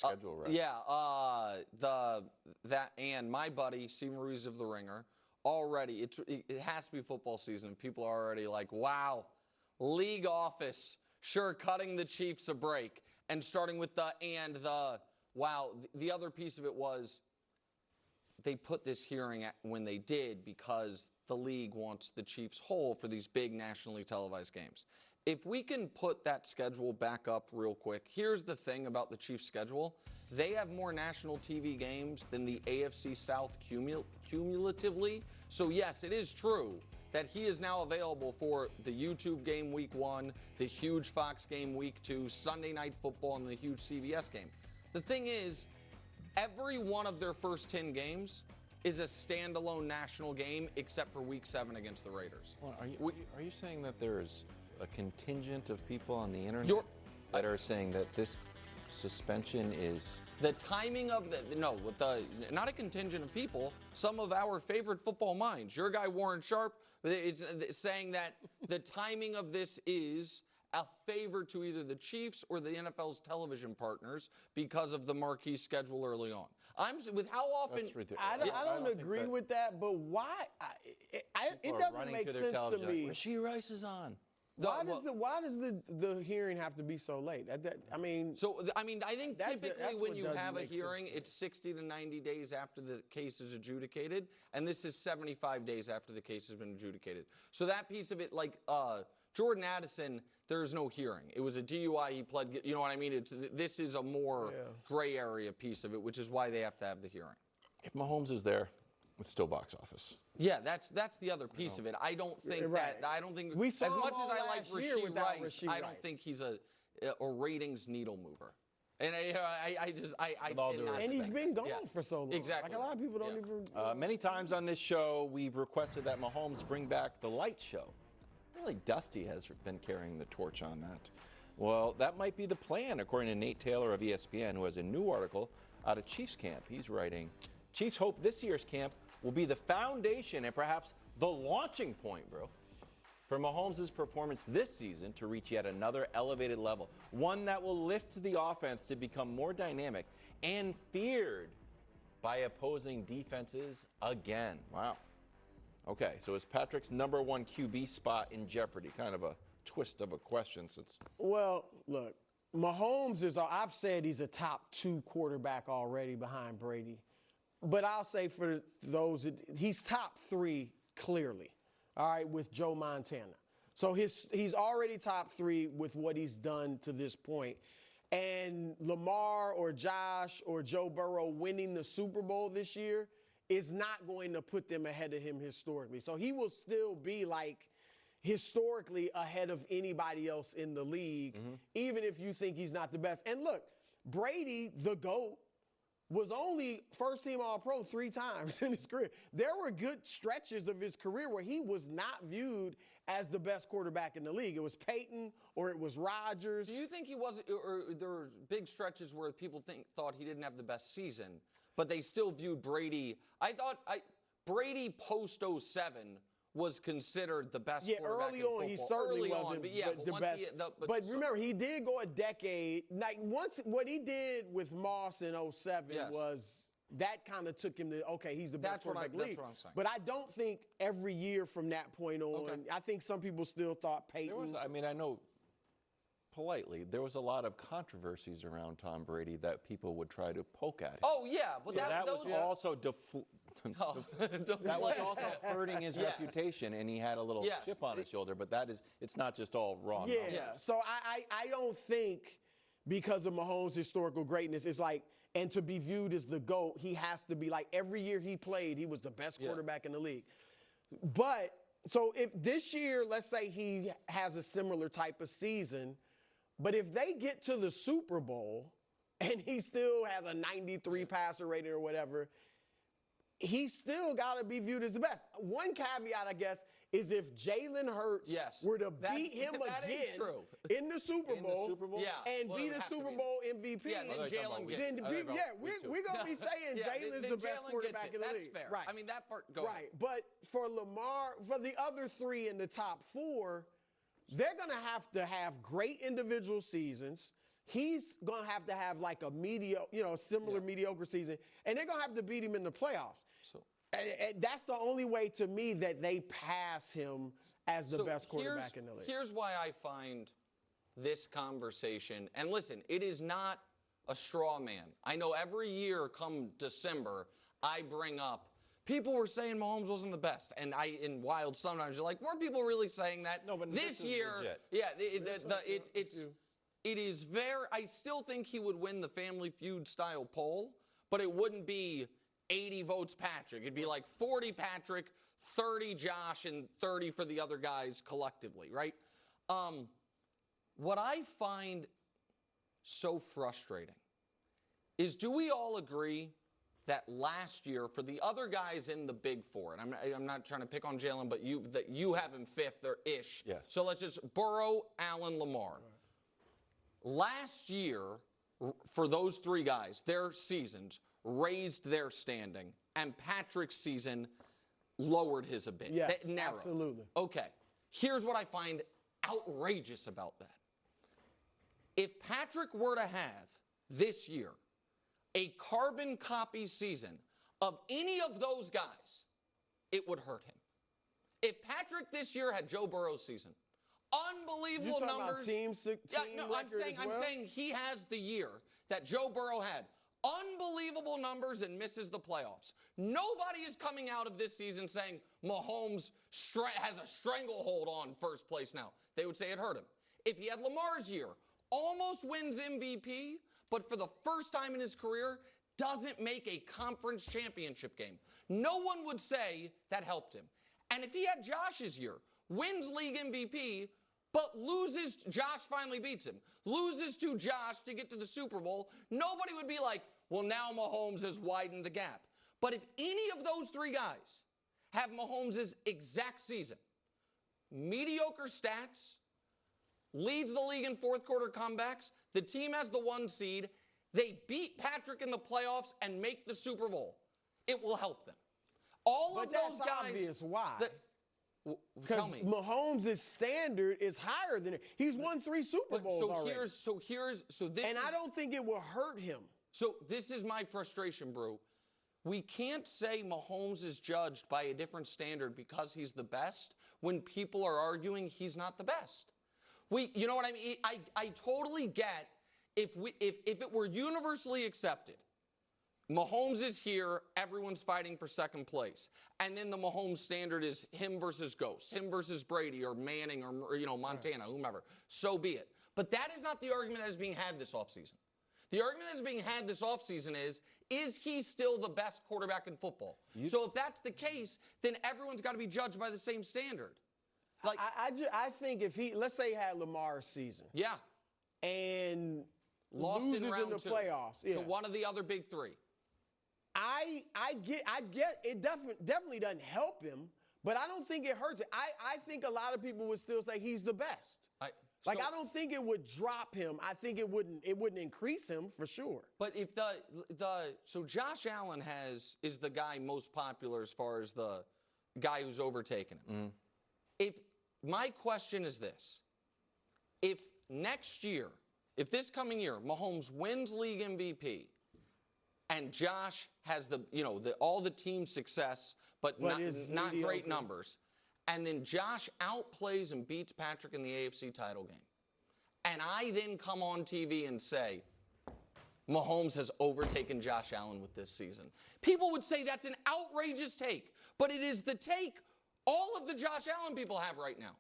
schedule right. Yeah, and my buddy, Steve Ruiz of The Ringer, already, it has to be football season, and people are already like, wow, league office, sure, cutting the Chiefs a break, and starting with wow. The other piece of it was they put this hearing when they did because the league wants the Chiefs whole for these big nationally televised games. If we can put that schedule back up real quick, here's the thing about the Chiefs' schedule. They have more national TV games than the AFC South cumulatively. So, yes, it is true that he is now available for the YouTube game week 1, the huge Fox game week 2, Sunday Night Football, and the huge CBS game. The thing is, every one of their first 10 games is a standalone national game except for week 7 against the Raiders. Well, are you saying that there's a contingent of people on the internet that are saying that this suspension is the timing of not a contingent of people, some of our favorite football minds, your guy Warren Sharp, it's saying that the timing of this is a favor to either the Chiefs or the NFL's television partners because of the marquee schedule early on. With how often I don't agree with that, but why? It doesn't make sense to me. Rasheed Rice is on. Why does the hearing have to be so late? I think typically when you have a hearing, it's 60 to 90 days after the case is adjudicated, and this is 75 days after the case has been adjudicated. So that piece of it, like Jordan Addison, there's no hearing. It was a DUI. He pled. You know what I mean? This is a more gray area piece of it, which is why they have to have the hearing. If Mahomes is there, it's still box office. Yeah, that's the other piece of it. I don't think I don't think we saw as much as I like Rasheed Rice, I don't think he's a ratings needle mover. And and he's been gone for so long. Exactly. Like a lot of people don't even. Many times on this show, we've requested that Mahomes bring back the light show. Really, Dusty has been carrying the torch on that. Well, that might be the plan, according to Nate Taylor of ESPN, who has a new article out of Chiefs camp. He's writing, Chiefs hope this year's camp will be the foundation and perhaps the launching point, bro, for Mahomes' performance this season to reach yet another elevated level, one that will lift the offense to become more dynamic and feared by opposing defenses again. Wow. Okay, so is Patrick's #1 QB spot in jeopardy? Kind of a twist of a question since. Well, look, Mahomes I've said he's a top 2 quarterback already behind Brady. But I'll say for those, he's top 3 clearly, all right, with Joe Montana. So he's already top 3 with what he's done to this point. And Lamar or Josh or Joe Burrow winning the Super Bowl this year is not going to put them ahead of him historically. So he will still be like historically ahead of anybody else in the league, even if you think he's not the best. And look, Brady, the GOAT, was only first-team All-Pro 3 times in his career. There were good stretches of his career where he was not viewed as the best quarterback in the league. It was Peyton or it was Rodgers. Do you think he wasn't, or there were big stretches where people thought he didn't have the best season, but they still viewed Brady? Brady post-07 was considered the best quarterback early in on, football. he certainly wasn't the best. But remember, he did go a decade. Like what he did with Moss in 07 was that kind of took him to, okay, he's the best quarterback in the league. That's what I'm saying. But I don't think every year from that point on, I think some people still thought Peyton. I know politely, there was a lot of controversies around Tom Brady that people would try to poke at him. Oh, yeah. But so that was also that was also hurting his reputation, and he had a little chip on his shoulder. But it's not just all wrong. Yeah. So I don't think because of Mahomes' historical greatness, it's like, and to be viewed as the GOAT, he has to be like every year he played, he was the best quarterback in the league. But so if this year, let's say he has a similar type of season, but if they get to the Super Bowl and he still has a 93 passer rating or whatever, he still got to be viewed as the best. One caveat, I guess, is if Jalen Hurts were to beat him again in the Super Bowl, and be the Super Bowl MVP, then we're going to be saying Jalen's the best quarterback in the league. That's fair. Right. I mean, that part goes. Right. But for Lamar, for the other 3 in the top 4, they're going to have great individual seasons. he's going to have like a similar mediocre season, and they're going to have to beat him in the playoffs. So And that's the only way to me that they pass him as the best quarterback in the league. Here's why I find this conversation, and listen, it is not a straw man. I know every year come December, I bring up, people were saying Mahomes wasn't the best. And in Wild, sometimes you're like, were people really saying that? No, but this year, legit. yeah, it is very, I still think he would win the Family Feud style poll, but it wouldn't be 80 votes Patrick. It'd be like 40 Patrick, 30 Josh, and 30 for the other guys collectively, right? What I find so frustrating is, do we all agree that last year, for the other guys in the Big Four, and I'm not trying to pick on Jalen, but you have him fifth or ish. Yes. So let's just Burrow, Allen, Lamar. Right. Last year, for those three guys, their seasons raised their standing, and Patrick's season lowered his a bit. Yes, narrowed. Absolutely. Okay. Here's what I find outrageous about that. If Patrick were to have this year a carbon copy season of any of those guys, it would hurt him. If Patrick this year had Joe Burrow's season, unbelievable numbers. I'm saying he has the year that Joe Burrow had. Unbelievable numbers and misses the playoffs. Nobody is coming out of this season saying Mahomes has a stranglehold on first place now. They would say it hurt him. If he had Lamar's year, almost wins MVP, but for the first time in his career, doesn't make a conference championship game. No one would say that helped him. And if he had Josh's year, wins league MVP, but loses, Josh finally beats him, loses to Josh to get to the Super Bowl, nobody would be like, well, now Mahomes has widened the gap. But if any of those three guys have Mahomes' exact season, mediocre stats, leads the league in fourth quarter comebacks, the team has the 1 seed, they beat Patrick in the playoffs and make the Super Bowl, it will help them. All of those guys. But that's obvious why. Tell Because me. Mahomes' standard is higher than it. He's won 3 Super Bowls already. And I don't think it will hurt him. So this is my frustration, Brew. We can't say Mahomes is judged by a different standard because he's the best when people are arguing he's not the best. You know what I mean? I totally get if it were universally accepted, Mahomes is here, everyone's fighting for second place. And then the Mahomes standard is him versus Ghost, him versus Brady or Manning or Montana, whomever. So be it. But that is not the argument that is being had this offseason. The argument that is being had this offseason is he still the best quarterback in football? So if that's the case, then everyone's got to be judged by the same standard. Like I think if let's say he had Lamar's season. Yeah. And lost loses in round the 2 playoffs. Yeah. To one of the other big 3. I get it definitely doesn't help him, but I don't think it hurts him. I think a lot of people would still say he's the best. I don't think it would drop him. I think it wouldn't increase him for sure. But if so Josh Allen is the guy most popular as far as the guy who's overtaken him. Mm-hmm. If my question is this, if this coming year, Mahomes wins league MVP, and Josh has all the team success, but not great numbers, and then Josh outplays and beats Patrick in the AFC title game, and I then come on TV and say, Mahomes has overtaken Josh Allen with this season, people would say that's an outrageous take, but it is the take all of the Josh Allen people have right now.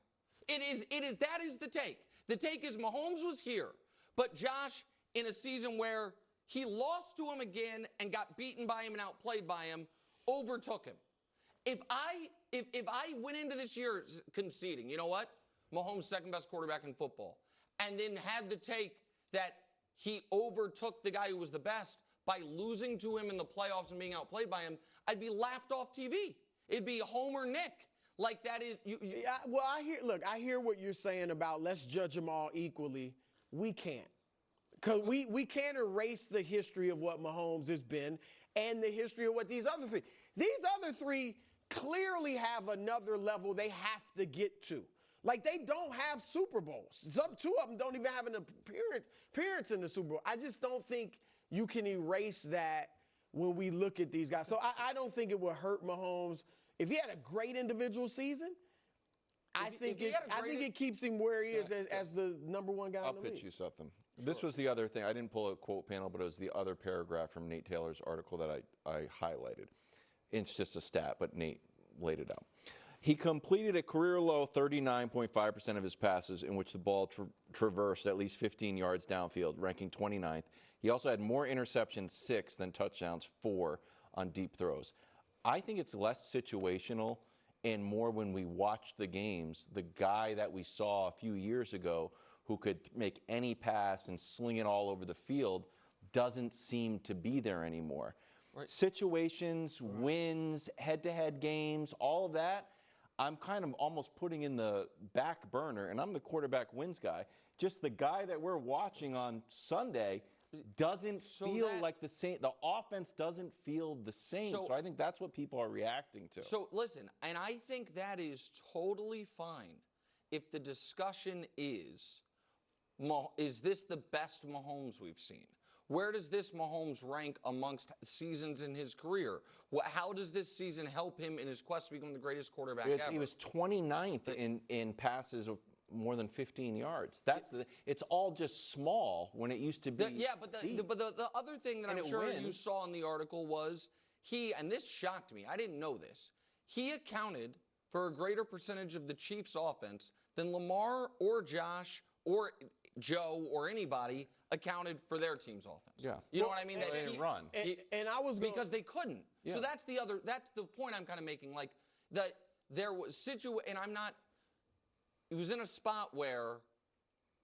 That is the take. The take is Mahomes was here, but Josh, in a season where he lost to him again and got beaten by him and outplayed by him, overtook him. If I went into this year conceding, you know what? Mahomes second best quarterback in football, and then had the take that he overtook the guy who was the best by losing to him in the playoffs and being outplayed by him, I'd be laughed off TV. It'd be Homer Nick. Like that is I hear what you're saying about let's judge them all equally. We can't. Because we can't erase the history of what Mahomes has been and the history of what these other 3. These other 3 clearly have another level they have to get to. Like, they don't have Super Bowls. Two of them don't even have an appearance in the Super Bowl. I just don't think you can erase that when we look at these guys. So I don't think it would hurt Mahomes. If he had a great individual season, I think it keeps him where he is as the number one guy in the league. I'll pitch you something. Sure. This was the other thing. I didn't pull a quote panel, but it was the other paragraph from Nate Taylor's article that I highlighted. It's just a stat, but Nate laid it out. He completed a career-low 39.5% of his passes in which the ball traversed at least 15 yards downfield, ranking 29th. He also had more interceptions, 6, than touchdowns, 4, on deep throws. I think it's less situational and more when we watch the games. The guy that we saw a few years ago who could make any pass and sling it all over the field doesn't seem to be there anymore. Right. Situations, wins, head-to-head games, all of that, I'm kind of almost putting in the back burner, and I'm the quarterback wins guy. Just the guy that we're watching on Sunday doesn't feel like the same. The offense doesn't feel the same. So I think that's what people are reacting to. So listen, and I think that is totally fine if the discussion is this the best Mahomes we've seen? Where does this Mahomes rank amongst seasons in his career? How does this season help him in his quest to become the greatest quarterback ever? He was 29th in passes of more than 15 yards. It's all just small when it used to be. But the other thing that I'm sure you saw in the article was and this shocked me. I didn't know this. He accounted for a greater percentage of the Chiefs' offense than Lamar or Josh or Joe or anybody accounted for their team's offense. Yeah. You know what I mean? They didn't run. And I was because they couldn't. Yeah. So that's the point I'm kind of making. Like that there was and I'm not. It was in a spot where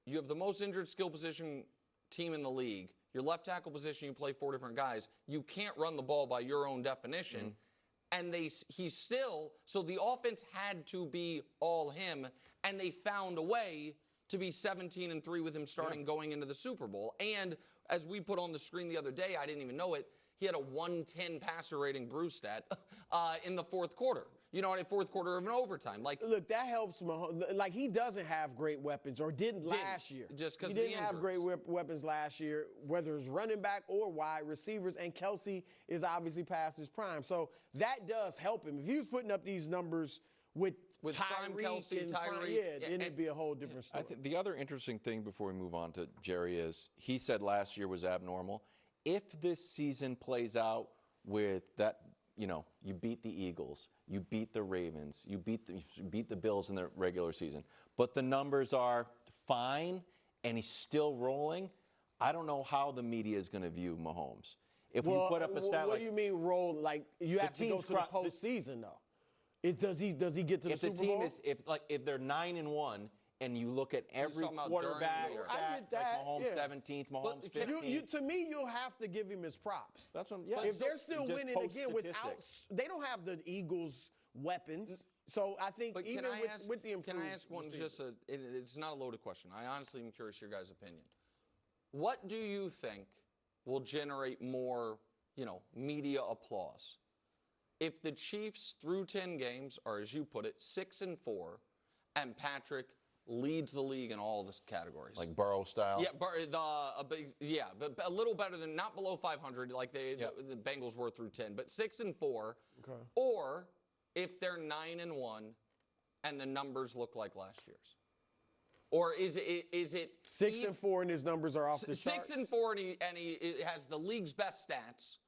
you have the most injured skill position team in the league. Your left tackle position, you play 4 different guys. You can't run the ball by your own definition. And so the offense had to be all him, and they found a way to be 17-3 with him starting going into the Super Bowl. And as we put on the screen the other day, I didn't even know it, he had a 110 passer rating Broussard in the fourth quarter. You know, in the fourth quarter of an overtime. Look, that helps Mahomes. Like, he doesn't have great weapons, or didn't last year. Just because he didn't have great weapons last year, whether it's running back or wide receivers. And Kelsey is obviously past his prime, so that does help him. If he was putting up these numbers with Prime Kelsey, Tyreek, then it'd be a whole different story. I think the other interesting thing before we move on to Jerry is he said last year was abnormal. If this season plays out with that, you beat the Eagles, you beat the Ravens, you beat the Bills in the regular season, but the numbers are fine and he's still rolling, I don't know how the media is going to view Mahomes. If we put up a stat what do you mean roll? Like, you have to go to the postseason, though. Does he get to the Super Bowl? If they're 9-1 and you look at every quarterback stat, like Mahomes 17th, Mahomes 15th. To me, you'll have to give him his props. That's what. If they're still winning again they don't have the Eagles' weapons. So I think with the improvement. Can I ask one? It's not a loaded question. I honestly am curious your guys' opinion. What do you think will generate more, media applause? If the Chiefs through 10 games are, as you put it, 6-4, and Patrick leads the league in all the categories, like Burrow style. Yeah, but a little better than, not below 500 like the Bengals were through 10, but 6-4. Okay. Or if they're 9-1 and the numbers look like last year's. Or is it 6-4 and his numbers are off the charts? 6-4 and he has the league's best stats,